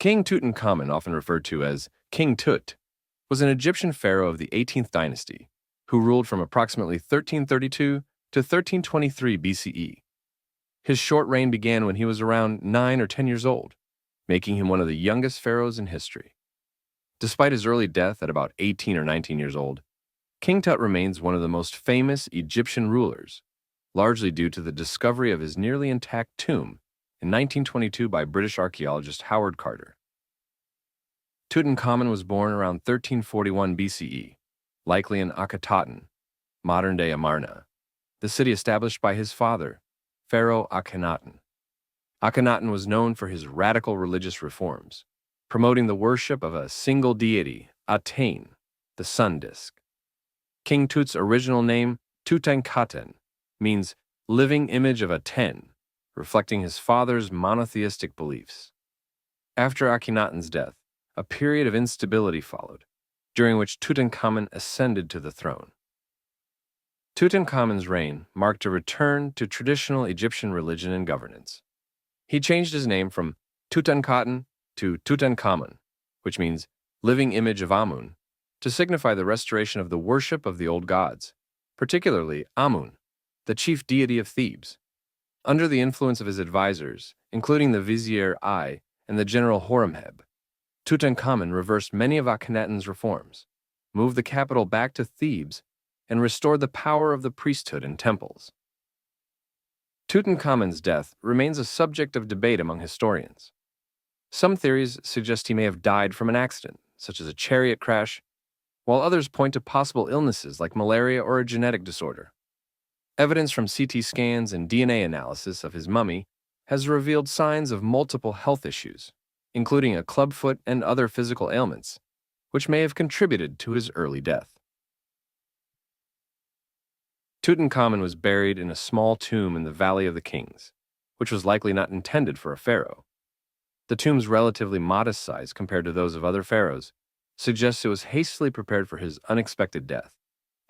King Tutankhamen, often referred to as King Tut, was an Egyptian pharaoh of the 18th dynasty who ruled from approximately 1332 to 1323 BCE. His short reign began when he was around 9 or 10 years old, making him one of the youngest pharaohs in history. Despite his early death at about 18 or 19 years old, King Tut remains one of the most famous Egyptian rulers, largely due to the discovery of his nearly intact tomb in 1922 by British archaeologist Howard Carter. Tutankhamen was born around 1341 BCE, likely in Akhetaten, modern-day Amarna, the city established by his father, Pharaoh Akhenaten. Akhenaten was known for his radical religious reforms, promoting the worship of a single deity, Aten, the sun disk. King Tut's original name, Tutankhaten, means living image of Aten, reflecting his father's monotheistic beliefs. After Akhenaten's death, a period of instability followed, during which Tutankhamen ascended to the throne. Tutankhamen's reign marked a return to traditional Egyptian religion and governance. He changed his name from Tutankhaten to Tutankhamen, which means living image of Amun, to signify the restoration of the worship of the old gods, particularly Amun, the chief deity of Thebes. Under the influence of his advisors, including the vizier Ay and the general Horemheb, Tutankhamen reversed many of Akhenaten's reforms, moved the capital back to Thebes, and restored the power of the priesthood and temples. Tutankhamen's death remains a subject of debate among historians. Some theories suggest he may have died from an accident, such as a chariot crash, while others point to possible illnesses like malaria or a genetic disorder. Evidence from CT scans and DNA analysis of his mummy has revealed signs of multiple health issues, including a clubfoot and other physical ailments, which may have contributed to his early death. Tutankhamen was buried in a small tomb in the Valley of the Kings, which was likely not intended for a pharaoh. The tomb's relatively modest size compared to those of other pharaohs suggests it was hastily prepared for his unexpected death.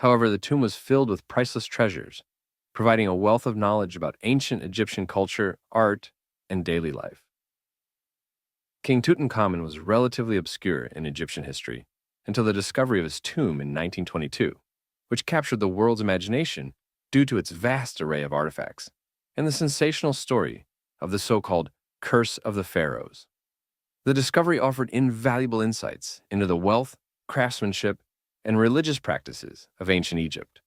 However, the tomb was filled with priceless treasures, providing a wealth of knowledge about ancient Egyptian culture, art, and daily life. King Tutankhamen was relatively obscure in Egyptian history until the discovery of his tomb in 1922, which captured the world's imagination due to its vast array of artifacts and the sensational story of the so-called Curse of the Pharaohs. The discovery offered invaluable insights into the wealth, craftsmanship, and religious practices of ancient Egypt.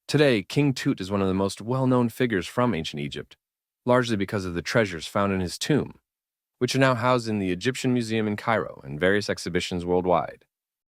Today, King Tut is one of the most well-known figures from ancient Egypt, largely because of the treasures found in his tomb, which are now housed in the Egyptian Museum in Cairo and various exhibitions worldwide.